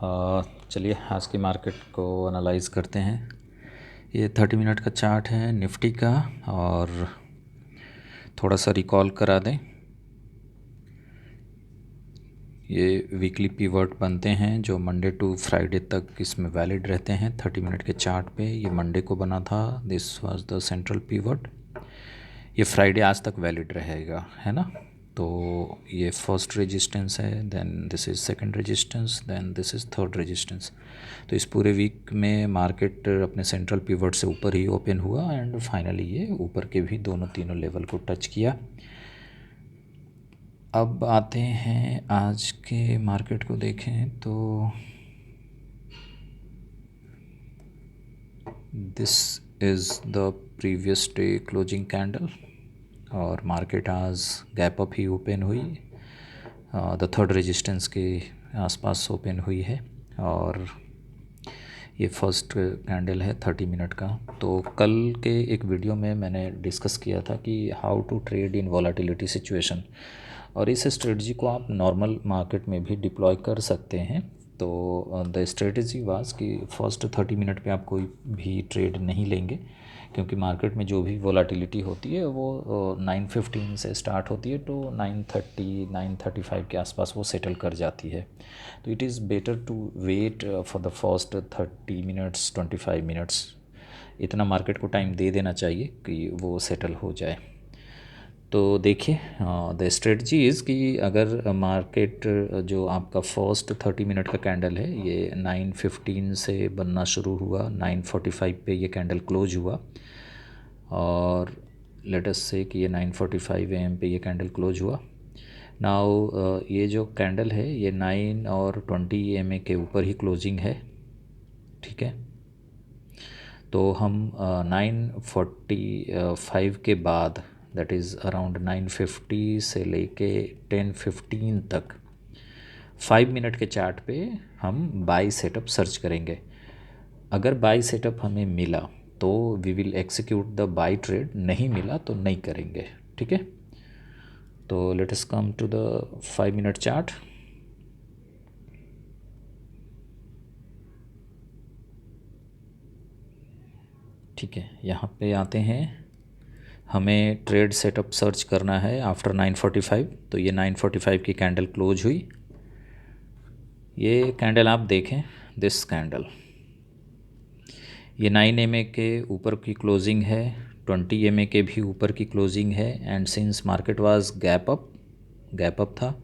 चलिए आज की मार्केट को एनालाइज करते हैं। ये 30 मिनट का चार्ट है निफ्टी का, और थोड़ा सा रिकॉल करा दें। ये वीकली पिवट बनते हैं जो मंडे टू फ्राइडे तक इसमें वैलिड रहते हैं। 30 मिनट के चार्ट पे ये मंडे को बना था, this was the central pivot. ये फ्राइडे आज तक वैलिड रहेगा, है ना। तो ये फर्स्ट रेजिस्टेंस है, then this is second resistance, then this is third resistance. तो इस पूरे वीक में मार्केट अपने सेंट्रल पिवट से ऊपर ही ओपन हुआ एंड फाइनली ये ऊपर के भी दोनों तीनों लेवल को टच किया। अब आते हैं आज के मार्केट को देखें तो this is the previous day closing candle और मार्केट आज गैप अप ही ओपन हुई, द थर्ड रेजिस्टेंस के आसपास ओपन हुई है। और ये फर्स्ट कैंडल है 30 मिनट का। तो कल के एक वीडियो में मैंने डिस्कस किया था कि how to trade in volatility situation, और इस स्ट्रेटजी को आप नॉर्मल मार्केट में भी डिप्लॉय कर सकते हैं। तो द स्ट्रेटजी वाज कि फ़र्स्ट 30 मिनट पे आप कोई भी ट्रेड नहीं लेंगे, क्योंकि मार्केट में जो भी वॉलेटिलिटी होती है वो 9:15 से स्टार्ट होती है तो 9:30 9:35 के आसपास वो सेटल कर जाती है। तो it is better to wait for the first 30 minutes 25 minutes, इतना मार्केट को टाइम दे देना चाहिए कि वो सेटल हो जाए। तो देखिए द स्ट्रेटजी इज़ कि अगर मार्केट जो आपका फर्स्ट 30 मिनट का कैंडल है ये 9:15 से बनना शुरू हुआ, 9:45 पे ये कैंडल क्लोज हुआ, और लेट अस से कि ये 9:45 AM पे ये कैंडल क्लोज हुआ। नाउ ये जो कैंडल है ये 9 और 20 EMA के ऊपर ही क्लोजिंग है, ठीक है। तो हम 9:45 के बाद, दैट इज़ अराउंड 9:50 से लेके 10:15 तक 5 मिनट के चार्ट पे हम बाई सेटअप सर्च करेंगे। अगर बाई सेटअप हमें मिला तो we will execute the buy trade, नहीं मिला तो नहीं करेंगे, ठीक है। तो let us come to the 5 minute chart. ठीक है, यहाँ पे आते हैं। हमें ट्रेड सेटअप सर्च करना है आफ्टर 9:45। तो ये 9:45 की कैंडल क्लोज हुई। ये कैंडल आप देखें, दिस कैंडल ये 9 EMA के ऊपर की क्लोजिंग है, 20 EMA के भी ऊपर की क्लोजिंग है, and since market was gap up था,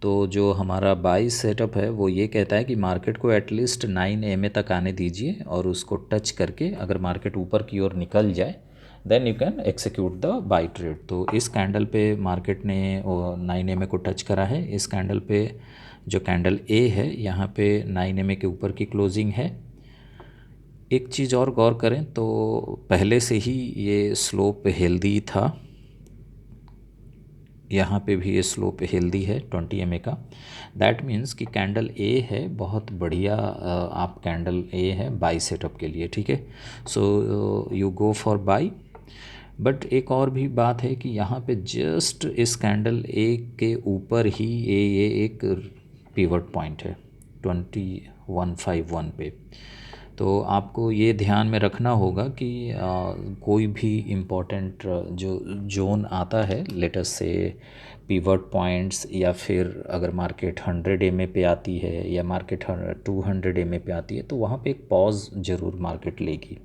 तो जो हमारा बाई सेटअप है वो ये कहता है कि मार्केट को एटलीस्ट 9 EMA तक आने दीजिए, और उसको टच करके अगर मार्केट ऊपर की ओर निकल जाए then you can execute the buy trade. तो इस कैंडल पे मार्केट ने 9 EMA को टच करा है। इस कैंडल पे जो कैंडल ए है यहाँ पे 9 EMA के ऊपर की क्लोजिंग है। एक चीज़ और गौर करें तो पहले से ही ये स्लोप हेल्दी था, यहाँ पे भी ये स्लोप हेल्दी है 20 EMA का। दैट मीन्स कि कैंडल ए है बहुत बढ़िया, आप कैंडल ए है बाई सेटअप के लिए, ठीक है। So you go for by. But एक और भी बात है कि यहाँ पे जस्ट इस कैंडल ए के ऊपर ही ये एक पिवट पॉइंट है 2151 पे। तो आपको ये ध्यान में रखना होगा कि कोई भी इम्पोर्टेंट जो जोन आता है, लेटस से पिवट पॉइंट्स, या फिर अगर मार्केट 100 EMA पे आती है या मार्केट 200 EMA पे आती है, तो वहाँ पे एक पॉज ज़रूर मार्केट लेगी।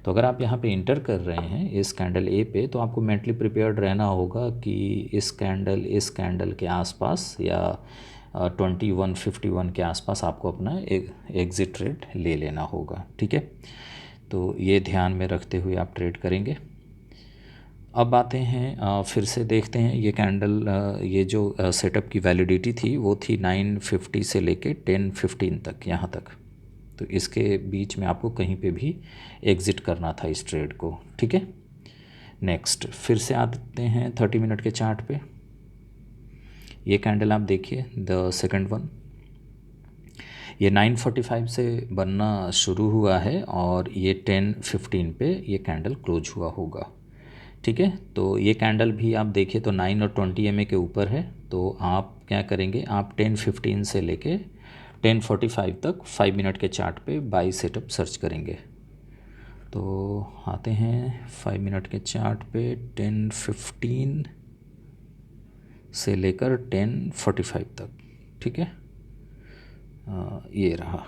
तो अगर आप यहाँ पे इंटर कर रहे हैं इस कैंडल ए पे, तो आपको मेंटली प्रिपेयर्ड रहना होगा कि इस कैंडल के आसपास या 2151 के आसपास आपको अपना एक एग्ज़िट ट्रेड ले लेना होगा, ठीक है। तो ये ध्यान में रखते हुए आप ट्रेड करेंगे। अब आते हैं फिर से देखते हैं ये कैंडल, ये जो सेटअप की वैलिडिटी थी वो थी 9:50 से लेके 10:15 तक, यहाँ तक। तो इसके बीच में आपको कहीं पे भी एग्ज़िट करना था इस ट्रेड को, ठीक है। नेक्स्ट फिर से आते हैं 30 मिनट के चार्ट पे। ये कैंडल आप देखिए, द सेकंड वन, ये 9:45 से बनना शुरू हुआ है और ये 10:15 पे ये कैंडल क्लोज हुआ होगा, ठीक है। तो ये कैंडल भी आप देखिए तो 9 और 20 EMA के ऊपर है। तो आप क्या करेंगे, आप 10:15 से लेके 10:45 तक 5 मिनट के चार्ट पे बाई सेटअप सर्च करेंगे। तो आते हैं 5 मिनट के चार्ट पे 10:15 से लेकर 10:45 तक, ठीक है। ये रहा।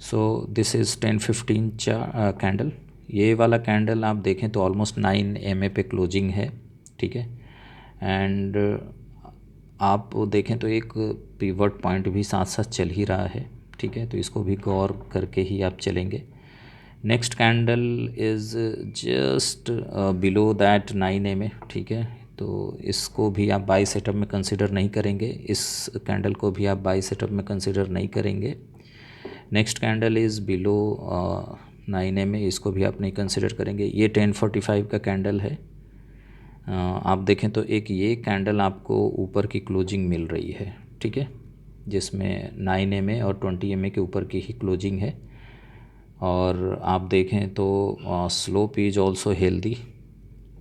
So this is 10:15 candle. ये वाला कैंडल आप देखें तो ऑलमोस्ट 9 MA पे क्लोजिंग है, ठीक है। एंड आप देखें तो एक पिवट पॉइंट भी साथ साथ चल ही रहा है, ठीक है। तो इसको भी गौर करके ही आप चलेंगे। Next candle is just below that 9 MA, ठीक है। तो इसको भी आप बाई सेटअप में कंसिडर नहीं करेंगे, इस कैंडल को भी आप बाई सेटअप में कंसिडर नहीं करेंगे। Next candle is below 9 MA, इसको भी आप नहीं कंसिडर करेंगे। ये 10:45 का कैंडल है। आप देखें तो एक ये कैंडल आपको ऊपर की क्लोजिंग मिल रही है, ठीक है, जिसमें 9 MA और 20 MA के ऊपर की ही क्लोजिंग है। और आप देखें तो slope is also healthy,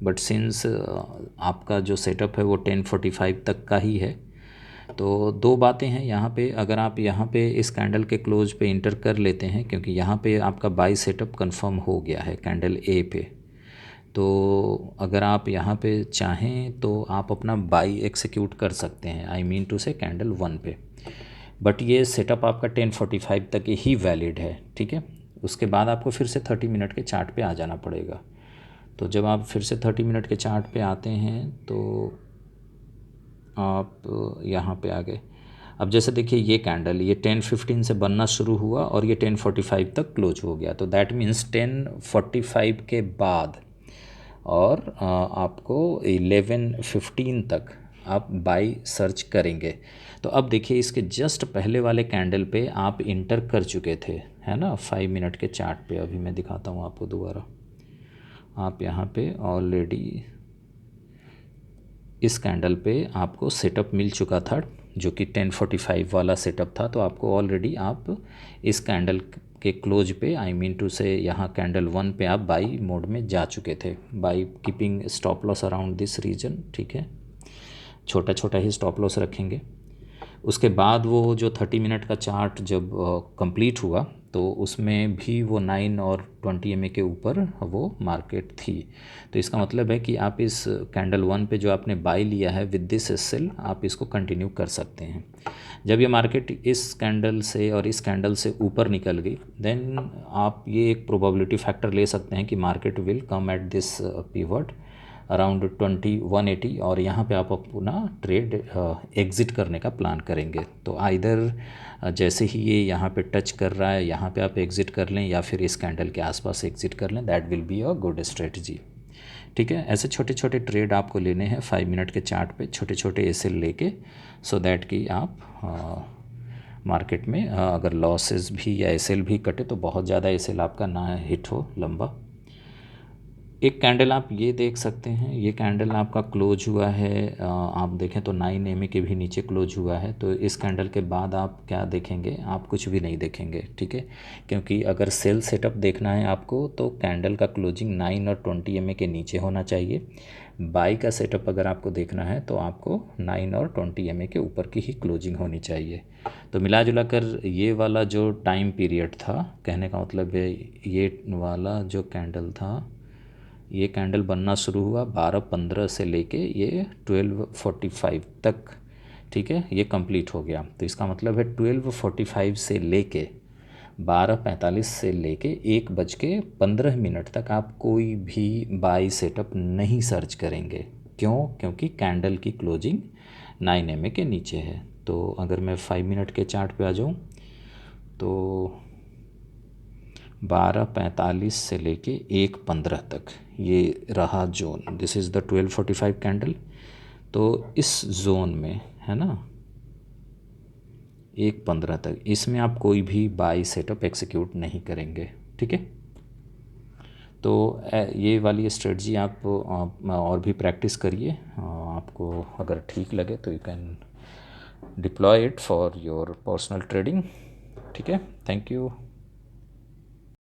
but since आपका जो सेटअप है वो 10:45 तक का ही है। तो दो बातें हैं यहाँ पे। अगर आप यहाँ पे इस कैंडल के क्लोज पे इंटर कर लेते हैं, क्योंकि यहाँ पे आपका बाई सेटअप कंफर्म हो गया है कैंडल ए पे, तो अगर आप यहाँ पे चाहें तो आप अपना बाई एक्सिक्यूट कर सकते हैं, आई मीन टू से कैंडल 1 पे। बट ये सेटअप आपका 10:45 तक ही वैलिड है, ठीक है। उसके बाद आपको फिर से 30 मिनट के चार्ट पे आ जाना पड़ेगा। तो जब आप फिर से 30 मिनट के चार्ट पे आते हैं तो आप यहाँ पे आ गए। अब जैसे देखिए ये कैंडल ये 10:15 से बनना शुरू हुआ और ये 10:45 तक क्लोज हो गया। तो दैट मीन्स 10:45 के बाद और आपको 11:15 तक आप बाई सर्च करेंगे। तो अब देखिए इसके जस्ट पहले वाले कैंडल पे आप इंटर कर चुके थे, है ना, 5 मिनट के चार्ट पे। अभी मैं दिखाता हूँ आपको दोबारा। आप यहाँ पे ऑलरेडी इस कैंडल पे आपको सेटअप मिल चुका था, जो कि 10:45 वाला सेटअप था। तो आपको ऑलरेडी आप इस कैंडल के क्लोज पे, आई मीन टू से यहाँ कैंडल 1 पे आप बाई मोड में जा चुके थे, by keeping stop loss around this region, ठीक है। छोटा छोटा ही स्टॉप लॉस रखेंगे। उसके बाद वो जो 30 मिनट का चार्ट जब कंप्लीट हुआ तो उसमें भी वो 9 और 20 MA के ऊपर वो मार्केट थी। तो इसका मतलब है कि आप इस कैंडल 1 पे जो आपने बाई लिया है विद दिस सेल, आप इसको कंटिन्यू कर सकते हैं। जब ये मार्केट इस कैंडल से और इस कैंडल से ऊपर निकल गई, देन आप ये एक प्रोबेबिलिटी फैक्टर ले सकते हैं कि market will come at this pivot around 2180, और यहाँ पे आप अपना ट्रेड एग्ज़िट करने का प्लान करेंगे। तो आइदर जैसे ही ये यहाँ पे टच कर रहा है यहाँ पे आप एग्ज़िट कर लें, या फिर इस कैंडल के आसपास एग्ज़िट कर लें। That will be a good strategy, ठीक है। ऐसे छोटे छोटे ट्रेड आपको लेने हैं 5 मिनट के चार्ट पे, छोटे छोटे एसएल लेके, सो दैट कि आप मार्केट में अगर लॉसेस भी या एसएल भी कटे तो बहुत ज़्यादा एसएल आपका ना हिट हो लंबा। एक कैंडल आप ये देख सकते हैं, ये कैंडल आपका क्लोज हुआ है, आप देखें तो 9 MA के भी नीचे क्लोज हुआ है। तो इस कैंडल के बाद आप क्या देखेंगे? आप कुछ भी नहीं देखेंगे, ठीक है। क्योंकि अगर सेल सेटअप देखना है आपको तो कैंडल का क्लोजिंग 9 और 20 MA के नीचे होना चाहिए। बाई का सेटअप अगर आपको देखना है तो आपको 9 और 20 MA के ऊपर की ही क्लोजिंग होनी चाहिए। तो मिला जुला कर ये वाला जो टाइम पीरियड था, कहने का मतलब है ये वाला जो कैंडल था, ये कैंडल बनना शुरू हुआ 12:15 से लेके ये 12:45 तक, ठीक है, ये कंप्लीट हो गया। तो इसका मतलब है 12:45 से लेके 12:45 से लेके 1:15 तक आप कोई भी बाई सेटअप नहीं सर्च करेंगे। क्यों? क्योंकि कैंडल की क्लोजिंग 9 MA के नीचे है। तो अगर मैं 5 मिनट के चार्ट पे आ जाऊँ तो 12:45 से लेके 1:15 तक ये रहा zone, this is the 12:45 candle. तो इस जोन में है ना 1:15 तक, इसमें आप कोई भी बाई सेटअप एक्सिक्यूट नहीं करेंगे, ठीक है। तो ये वाली स्ट्रेटजी आप और भी प्रैक्टिस करिए। आपको अगर ठीक लगे तो you can deploy it for your personal trading, ठीक है। Thank you.